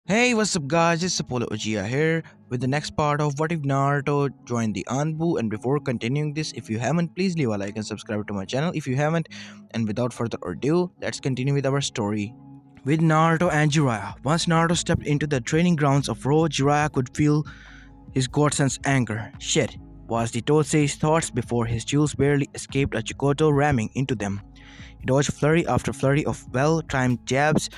Hey, what's up, guys? It's Apollo Uchiha here with the next part of What If Naruto joined the Anbu. And before continuing this, if you haven't, please leave a like and subscribe to my channel if you haven't. And without further ado, let's continue with our story. With Naruto and Jiraiya. Once Naruto stepped into the training grounds of Ro, Jiraiya could feel his godson's anger. Shit, was the Tosei's thoughts before his jewels barely escaped a Chikoto ramming into them. He dodged flurry after flurry of well-timed jabs.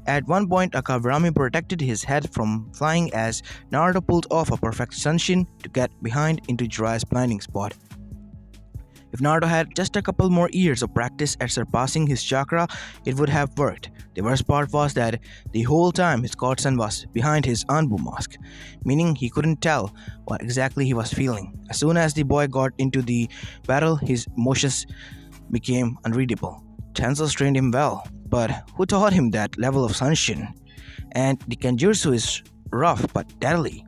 At one point, a Kaburami protected his head from flying as Naruto pulled off a perfect sunshin to get behind into Jiraiya's blinding spot. If Naruto had just a couple more years of practice at surpassing his chakra, it would have worked. The worst part was that the whole time his godson was behind his Anbu mask, meaning he couldn't tell what exactly he was feeling. As soon as the boy got into the battle, his emotions became unreadable. Tensei trained him well, but who taught him that level of sunshin? And the Kenjutsu is rough but deadly.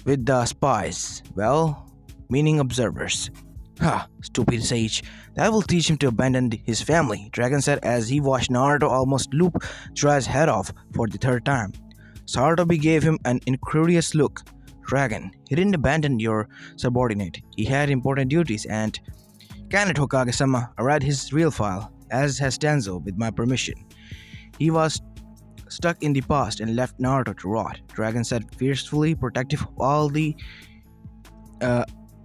With the spies, well, meaning observers. Ha, stupid sage. That will teach him to abandon his family, Dragon said as he watched Naruto almost loop Jiraiya's head off for the third time. Sarutobi gave him an incredulous look. Dragon, he didn't abandon your subordinate. He had important duties and Kanet Hokage-sama, I read his real file, as has Tenzo, with my permission. He was stuck in the past and left Naruto to rot, Dragon said fiercely protective of all the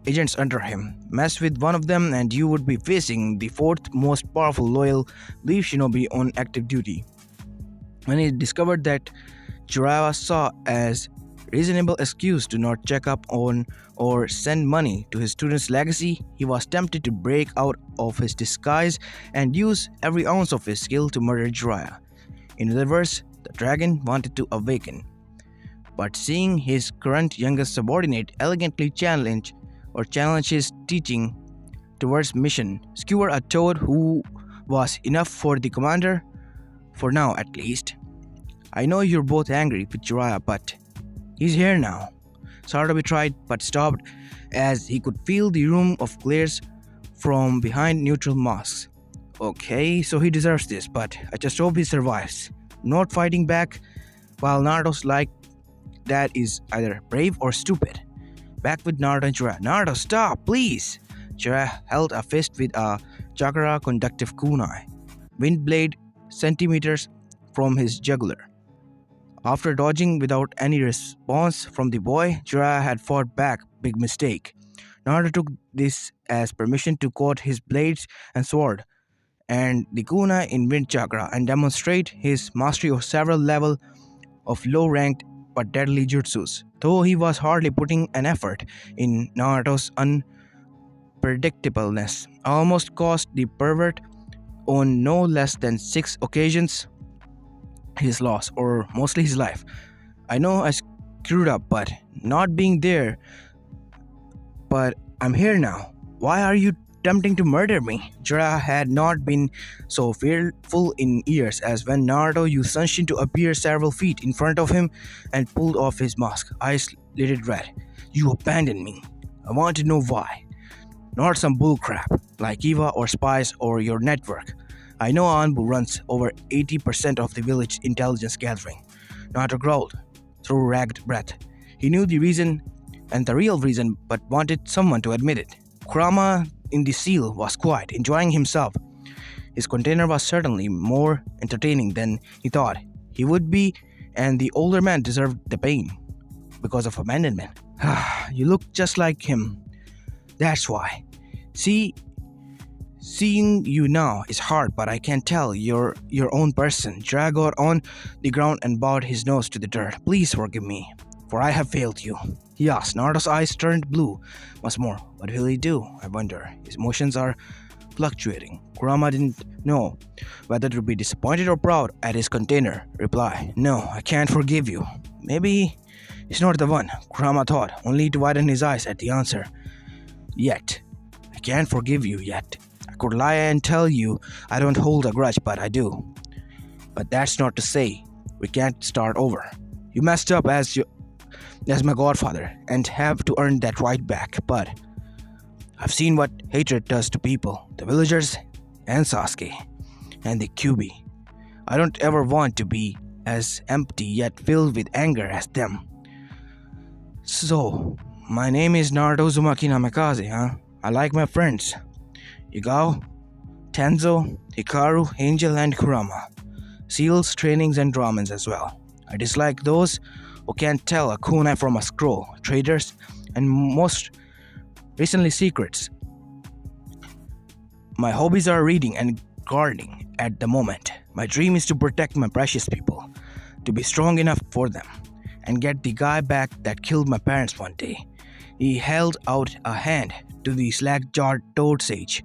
agents under him. Mess with one of them and you would be facing the fourth most powerful loyal leaf shinobi on active duty. When he discovered that Jiraiya saw as reasonable excuse to not check up on or send money to his student's legacy, he was tempted to break out of his disguise and use every ounce of his skill to murder Jiraiya. In other words, the dragon wanted to awaken. But seeing his current youngest subordinate elegantly challenge his teaching towards mission, skewer a toad who was enough for the commander, for now at least. I know you're both angry with Jiraiya, but he's here now. Sarutobi tried but stopped as he could feel the room of glares from behind neutral masks. Okay, so he deserves this, but I just hope he survives. Not fighting back while Naruto's like that is either brave or stupid. Back with Naruto and Jiraiya. Naruto, stop, please! Jiraiya held a fist with a chakra conductive kunai, wind blade centimeters from his jugular. After dodging without any response from the boy, Jiraiya had fought back. Big mistake. Naruto took this as permission to coat his blades and sword and the kunai in wind chakra and demonstrate his mastery of several levels of low-ranked but deadly jutsus. Though he was hardly putting an effort in, Naruto's unpredictableness almost cost the pervert on no less than 6 occasions his loss, or mostly his life. I know I screwed up, but not being there. But I'm here now. Why are you attempting to murder me? Jiraiya had not been so fearful in years as when Naruto used Sunshin to appear several feet in front of him and pulled off his mask, eyes lit red. You abandoned me. I want to know why. Not some bullcrap like Eva or spies or your network. I know Anbu runs over 80% of the village intelligence gathering. Naruto growled through ragged breath. He knew the reason and the real reason but wanted someone to admit it. Kurama in the seal was quiet, enjoying himself. His container was certainly more entertaining than he thought he would be, and the older man deserved the pain because of abandonment. You look just like him. That's why. Seeing you now is hard, but I can tell you're your own person. Jiraiya got on the ground and bowed his nose to the dirt. Please forgive me, for I have failed you. Yes, Naruto's eyes turned blue once more. What will he do? I wonder. His emotions are fluctuating. Kurama didn't know whether to be disappointed or proud at his container reply. No, I can't forgive you. Maybe he's not the one, Kurama thought, only to widen his eyes at the answer. Yet. I can't forgive you yet. I could lie and tell you I don't hold a grudge, but I do. But that's not to say we can't start over. You messed up as my godfather and have to earn that right back, but I've seen what hatred does to people, the villagers and Sasuke and the QB. I don't ever want to be as empty yet filled with anger as them. So, my name is Naruto Uzumaki Namikaze, huh? I like my friends. Yugao, Tenzo, Hikaru, Angel, and Kurama. Seals, trainings, and ramens as well. I dislike those who can't tell a kunai from a scroll, traders, and most recently secrets. My hobbies are reading and gardening at the moment. My dream is to protect my precious people, to be strong enough for them, and get the guy back that killed my parents one day. He held out a hand to the slack-jawed toad sage.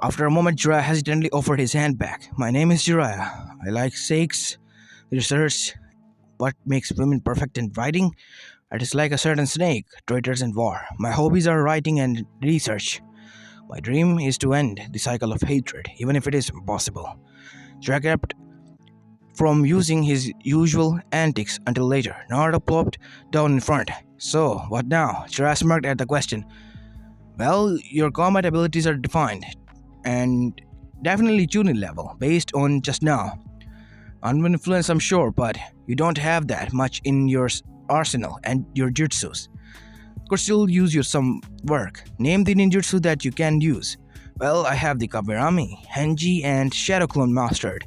After a moment, Jiraiya hesitantly offered his hand back. My name is Jiraiya. I like sakes, research, what makes women perfect in writing. I dislike a certain snake, traitors, and war. My hobbies are writing and research. My dream is to end the cycle of hatred, even if it is impossible. Jiraiya kept from using his usual antics until later. Naruto plopped down in front. So, what now? Jiraiya smirked at the question. Well, your combat abilities are defined, and definitely tuning level, based on just now. Anbu influence, I'm sure, but you don't have that much in your arsenal and your jutsus. Could still use your some work. Name the ninjutsu that you can use. Well, I have the Kaberami, Henji, and Shadow Clone mastered.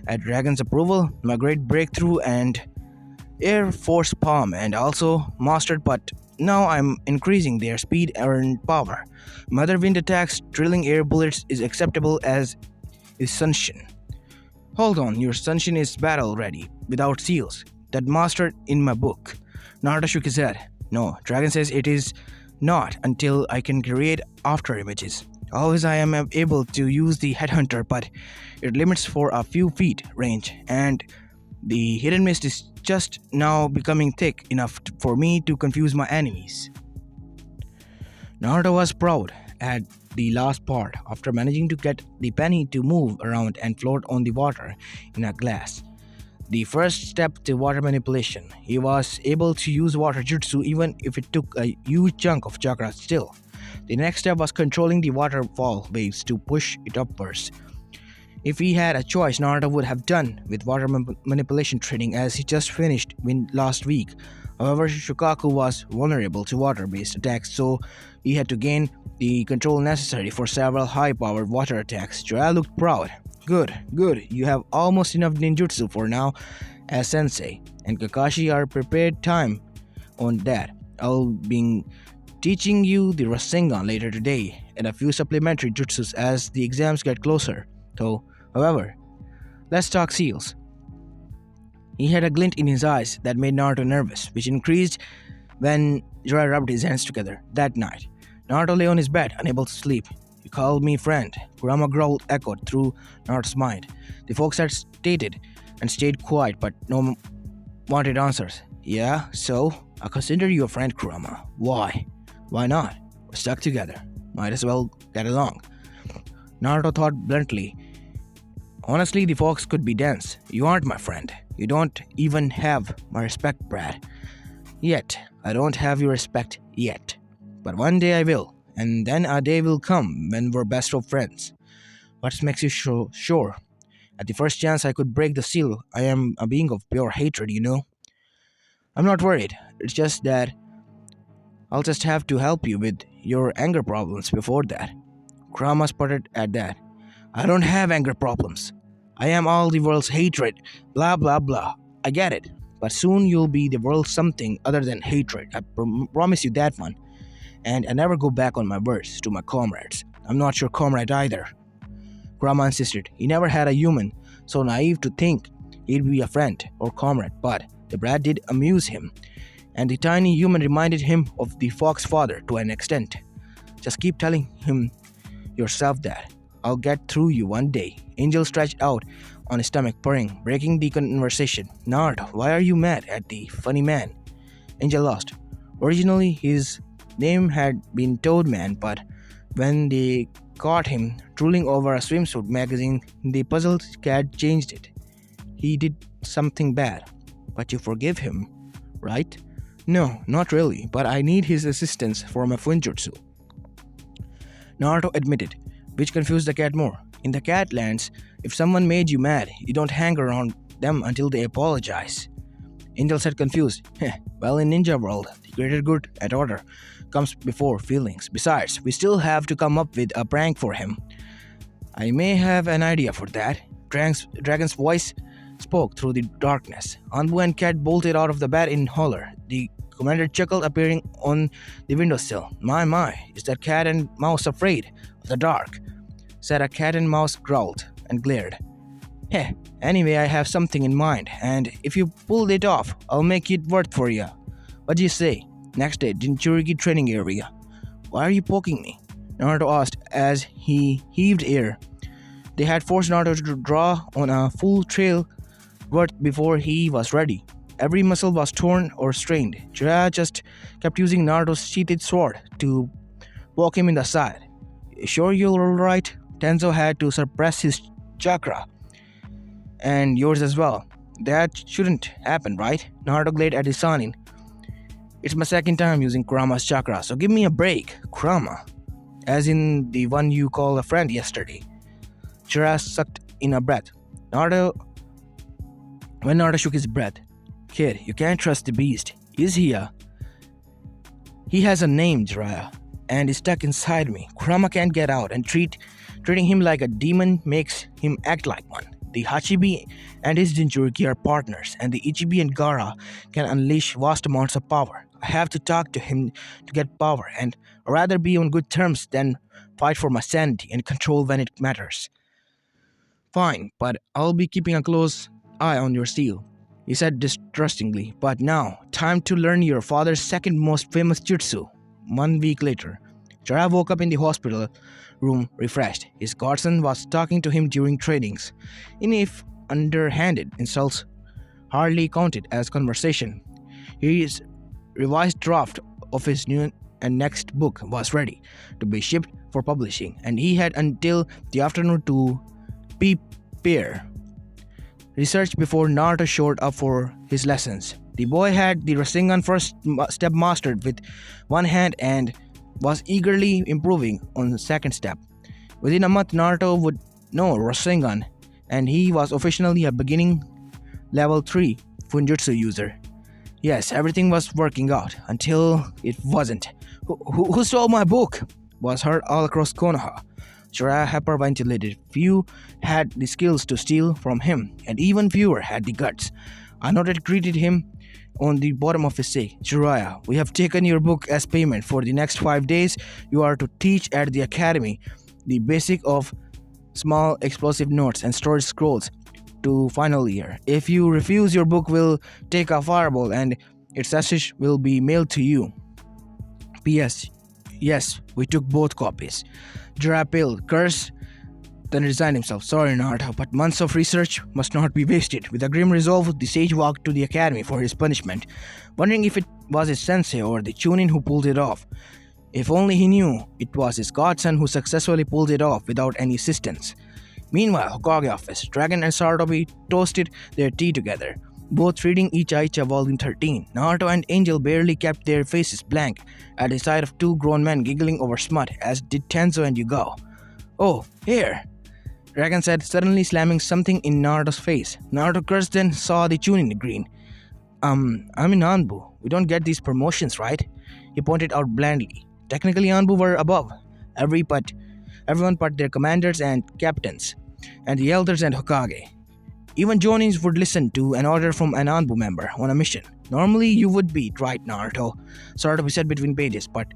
At Dragon's approval, my great breakthrough and Air Force Palm, and also mastered, but now I'm increasing their speed and power. Mother Wind attacks, drilling air bullets is acceptable as is Sunshin. Hold on, your Sunshin is battle ready, without seals. That mastered in my book. Naruto shook his head. No, Dragon says it is not until I can create after images. Always I am able to use the headhunter, but it limits for a few feet range, and the hidden mist is just now becoming thick enough for me to confuse my enemies. Naruto was proud at the last part after managing to get the penny to move around and float on the water in a glass. The first step to water manipulation. He was able to use water jutsu even if it took a huge chunk of chakra still. The next step was controlling the waterfall waves to push it upwards. If he had a choice, Naruto would have done with water manipulation training as he just finished last week. However, Shukaku was vulnerable to water-based attacks, so he had to gain the control necessary for several high-powered water attacks. Jiraiya looked proud. Good. You have almost enough ninjutsu for now as sensei, and Kakashi are prepared time on that. I'll be teaching you the Rasengan later today, and a few supplementary jutsus as the exams get closer. However, let's talk seals. He had a glint in his eyes that made Naruto nervous, which increased when Jiraiya rubbed his hands together that night. Naruto lay on his bed, unable to sleep. You called me friend. Kurama growl echoed through Naruto's mind. The folks had stated and stayed quiet, but no wanted answers. Yeah, so I consider you a friend, Kurama. Why? Why not? We're stuck together. Might as well get along. Naruto thought bluntly. Honestly, the fox could be dense. You aren't my friend. You don't even have my respect, Brad. Yet. I don't have your respect yet. But one day I will. And then a day will come when we're best of friends. What makes you sure? At the first chance I could break the seal. I am a being of pure hatred, you know. I'm not worried. It's just that I'll just have to help you with your anger problems before that. Kurama sputtered at that. I don't have anger problems. I am all the world's hatred. Blah blah blah. I get it. But soon you'll be the world's something other than hatred. I promise you that one. And I never go back on my words to my comrades. I'm not your comrade either. Kurama insisted. He never had a human so naive to think he'd be a friend or comrade, but the brat did amuse him, and the tiny human reminded him of the fox father to an extent. Just keep telling him yourself that. I'll get through you one day. Angel stretched out on his stomach, purring, breaking the conversation. Naruto, why are you mad at the funny man? Angel lost. Originally, his name had been Toadman, but when they caught him drooling over a swimsuit magazine, the puzzled cat changed it. He did something bad. But you forgive him, right? No, not really, but I need his assistance for my Funjutsu. Naruto admitted, which confused the cat more. In the cat lands, if someone made you mad, you don't hang around them until they apologize. Angel said confused. Well, in ninja world, the greater good and order comes before feelings. Besides, we still have to come up with a prank for him. I may have an idea for that. Dragon's voice spoke through the darkness. Anbu and Cat bolted out of the bed in horror. The commander chuckled, appearing on the windowsill. My, is that cat and mouse afraid of the dark? Said a cat and mouse growled and glared. Anyway, I have something in mind, and if you pull it off, I'll make it worth for you. What do you say? Next day, Jinchuriki training area. Why are you poking me? Naruto asked as he heaved air. They had forced Naruto to draw on a full trail worth before he was ready. Every muscle was torn or strained. Jiraiya just kept using Naruto's sheathed sword to poke him in the side. Sure you're alright? Tenzo had to suppress his chakra. And yours as well. That shouldn't happen, right? Naruto glared at his Sanin. It's my second time using Kurama's chakra, so give me a break. Kurama? As in the one you called a friend yesterday. Jiraiya sucked in a breath. When Naruto shook his breath. Kid, you can't trust the beast. Is he a... He has a name, Jiraiya, and is stuck inside me. Kurama can't get out, and treating him like a demon makes him act like one. The Hachibi and his Jinchuriki are partners, and the Ichibi and Gaara can unleash vast amounts of power. I have to talk to him to get power, and I'd rather be on good terms than fight for my sanity and control when it matters. Fine, but I'll be keeping a close eye on your seal, he said distrustingly. But now, time to learn your father's second most famous jutsu. 1 week later, Jiraiya woke up in the hospital room refreshed. His godson was talking to him during trainings. If underhanded insults hardly counted as conversation. His revised draft of his new and next book was ready to be shipped for publishing, and he had until the afternoon to prepare research before Naruto showed up for his lessons. The boy had the Rasengan first step mastered with one hand and was eagerly improving on the second step. Within a month, Naruto would know Rasengan, and he was officially a beginning level 3 Funjutsu user. Yes, everything was working out until it wasn't. Who stole my book? Was heard all across Konoha. Jiraiya hyperventilated. Few had the skills to steal from him, and even fewer had the guts. Naruto greeted him on the bottom of his say. Jiraiya, we have taken your book as payment. For the next 5 days, you are to teach at the academy the basic of small explosive notes and storage scrolls to final year. If you refuse, your book will take a fireball and its ashes will be mailed to you. P.S. Yes, we took both copies. Jiraiya paled, cursed, then resigned himself. Sorry, Naruto, but months of research must not be wasted. With a grim resolve, the sage walked to the academy for his punishment, wondering if it was his sensei or the Chunin who pulled it off. If only he knew it was his godson who successfully pulled it off without any assistance. Meanwhile, Hokage office, Dragon and Sarutobi toasted their tea together, both reading Ichiha Volume 13. Naruto and Angel barely kept their faces blank at the sight of two grown men giggling over smut, as did Tenzo and Yugao. Oh, here! Dragon said, suddenly slamming something in Naruto's face. Naruto cursed, then saw the Chunin grin. I'm in Anbu. We don't get these promotions, right? He pointed out blandly. Technically, Anbu were above everyone but their commanders and captains, and the elders and Hokage. Even Jonins would listen to an order from an Anbu member on a mission. Normally, you would be, right, Naruto? Sarutobi said between pages, but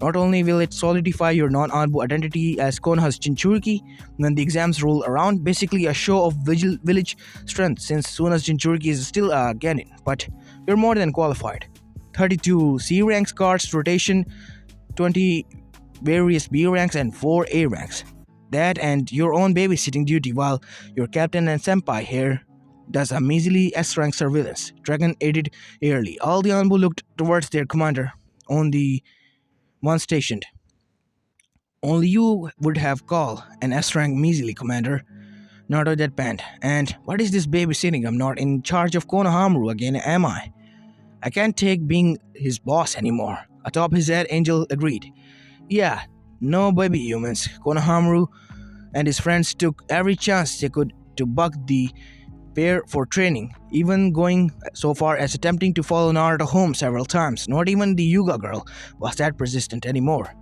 not only will it solidify your non-Anbu identity as Konoha's Jinchuriki when the exams roll around, basically a show of village strength since Suna's Jinchuriki is still a Genin, but you're more than qualified. 32 C ranks cards rotation, 20 various B ranks and 4 A ranks. That and your own babysitting duty while your captain and senpai here does a measly S rank surveillance. Dragon aided airily. All the Anbu looked towards their commander on the one stationed. Only you would have called an S rank measly, Commander. Naruto deadpanned. And what is this babysitting? I'm not in charge of Konohamaru again, am I? I can't take being his boss anymore. Atop his head, Angel agreed. Yeah, no baby humans. Konohamaru and his friends took every chance they could to buck the prepare for training, even going so far as attempting to follow Naruto home several times. Not even the Yuga girl was that persistent anymore.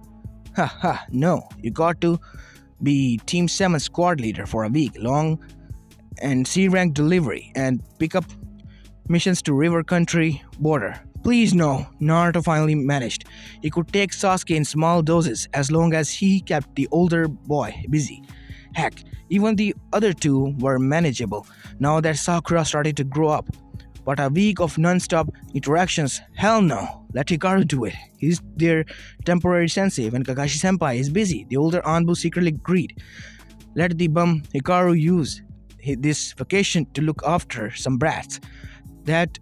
No, you got to be Team 7 squad leader for a week long and C-rank delivery and pick up missions to river country border. Please no, Naruto finally managed. He could take Sasuke in small doses as long as he kept the older boy busy. Heck, even the other two were manageable now that Sakura started to grow up. But a week of non-stop interactions? Hell no. Let Hikaru do it. He's their temporary sensei when Kakashi-senpai is busy. The older Anbu secretly agreed. Let the bum Hikaru use this vacation to look after some brats. That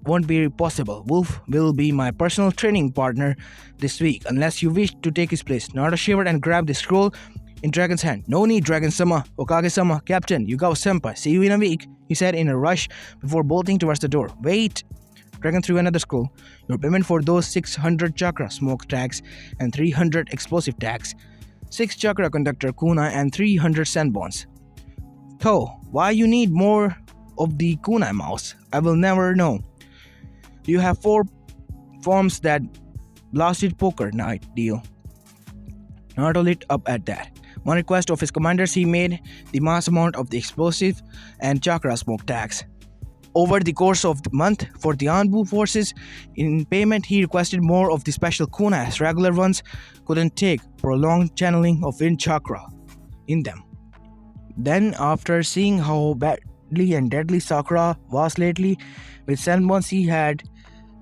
won't be possible. Wolf will be my personal training partner this week unless you wish to take his place. Naruto shivered and grabbed the scroll in Dragon's hand. No need, Dragon-sama, Okage-sama, Captain, Yugawa-senpai. See you in a week, he said in a rush before bolting towards the door. Wait! Dragon threw another scroll. Your payment for those 600 chakra smoke tags and 300 explosive tags, 6 chakra conductor kunai and 300 senbons. Though, why you need more of the kunai mouse? I will never know. You have 4 forms that blasted poker night deal. Naruto lit up at that. One request of his commanders, he made the mass amount of the explosive and chakra smoke tags. Over the course of the month, for the Anbu forces, in payment he requested more of the special kunai as regular ones couldn't take prolonged channeling of wind chakra in them. Then, after seeing how badly and deadly Sakura was lately, with senbons he had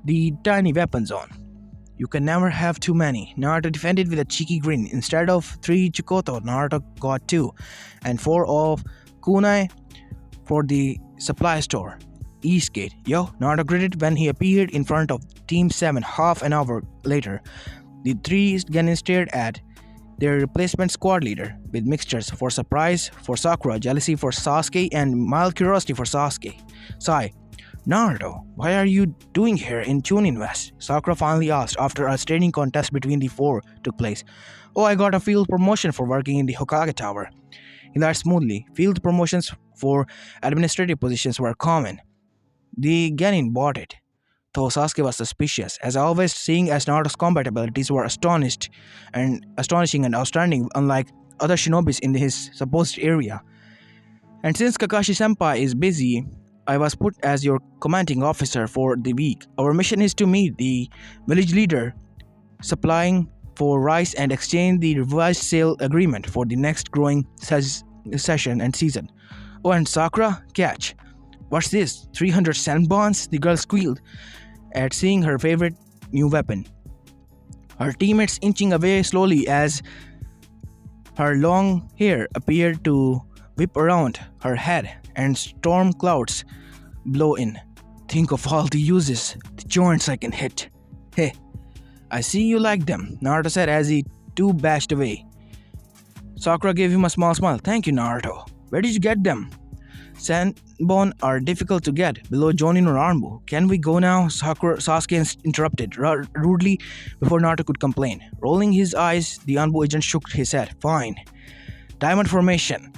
the tiny weapons on. You can never have too many. Naruto defended with a cheeky grin. Instead of 3 Chikoto, Naruto got 2 and 4 of kunai for the supply store. Eastgate. Yo, Naruto gritted when he appeared in front of Team 7 half an hour later. The 3 Genin stared at their replacement squad leader with mixtures for surprise for Sakura, jealousy for Sasuke, and mild curiosity for Sasuke. Sigh. Naruto, why are you doing here in Chunin West? Sakura finally asked after a training contest between the 4 took place. Oh, I got a field promotion for working in the Hokage Tower. He laughed smoothly. Field promotions for administrative positions were common. The Genin bought it, though Sasuke was suspicious, as always, seeing as Naruto's combat abilities were astonishing and outstanding, unlike other shinobis in his supposed area. And since Kakashi-senpai is busy, I was put as your commanding officer for the week. Our mission is to meet the village leader, supplying for rice and exchange the revised sale agreement for the next growing session and season. Oh, and Sakura, catch. What's this? 300 senbons? The girl squealed at seeing her favorite new weapon. Her teammates inching away slowly as her long hair appeared to whip around her head and storm clouds blow in. Think of all the uses, the joints I can hit. Hey, I see you like them, Naruto said as he too bashed away. Sakura gave him a small smile. Thank you, Naruto. Where did you get them? Senbon are difficult to get below Jonin or Anbu. Can we go now? Sasuke interrupted rudely before Naruto could complain. Rolling his eyes, the Anbu agent shook his head. Fine. Diamond formation.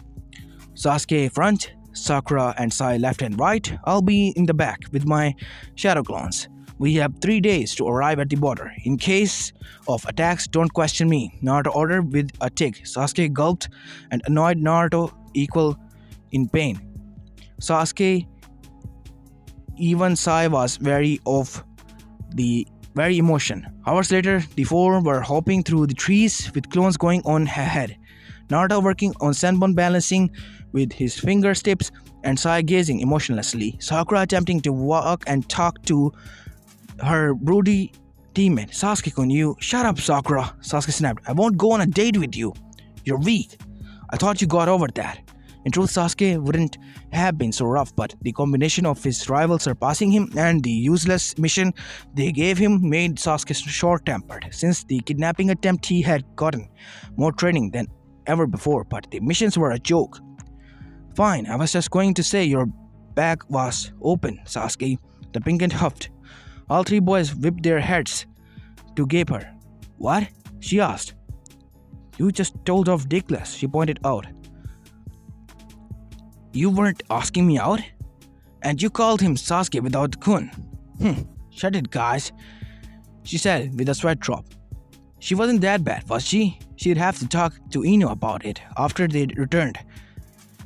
Sasuke front, Sakura and Sai left and right. I'll be in the back with my shadow clones. We have 3 days to arrive at the border. In case of attacks, don't question me, Naruto ordered with a tick. Sasuke gulped and annoyed Naruto equal in pain. Sasuke, even Sai was wary of the very emotion. Hours later, the 4 were hopping through the trees with clones going on ahead. Naruto working on senbon balancing with his fingertips and Sai gazing emotionlessly. Sakura attempting to walk and talk to her broody teammate. Sasuke-kun, you... Shut up, Sakura, Sasuke snapped. I won't go on a date with you. You're weak. I thought you got over that. In truth, Sasuke wouldn't have been so rough, but the combination of his rival surpassing him and the useless mission they gave him made Sasuke short-tempered. Since the kidnapping attempt, he had gotten more training than ever before, but the missions were a joke. Fine, I was just going to say your bag was open, Sasuke, the Pinkin huffed. All 3 boys whipped their heads to gape her. What? She asked. You just told off Dickless, she pointed out. You weren't asking me out? And you called him Sasuke without the kun. Shut it, guys, she said with a sweat drop. She wasn't that bad, was she? She'd have to talk to Ino about it after they returned.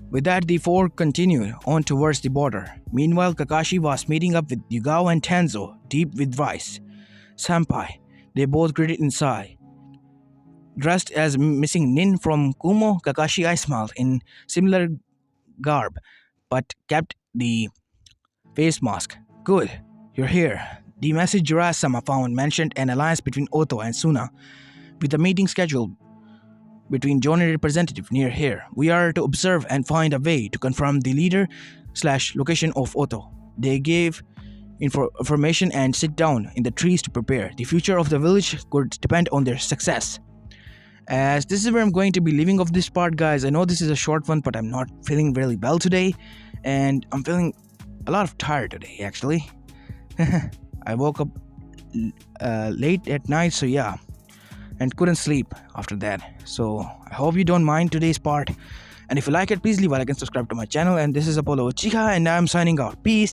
With that, the four continued on towards the border. Meanwhile, Kakashi was meeting up with Yugao and Tenzo, deep with rice. Senpai, they both greeted inside. Dressed as missing Nin from Kumo, Kakashi I smiled in similar garb, but kept the face mask. Good, you're here. The message Jiraiya-sama found mentioned an alliance between Oto and Suna, with a meeting scheduled between Johnny representative near here. We are to observe and find a way to confirm the leader/location of Oto. They gave information and sit down in the trees to prepare. The future of the village could depend on their success. As this is where I'm going to be leaving off this part, guys. I know this is a short one, but I'm not feeling really well today, and I'm feeling a lot of tired today, actually. I woke up late at night, so yeah, and couldn't sleep after that. So I hope you don't mind today's part, and if you like it, please leave a like and subscribe to my channel. And this is Apollo Uchiha, and I'm signing out. Peace.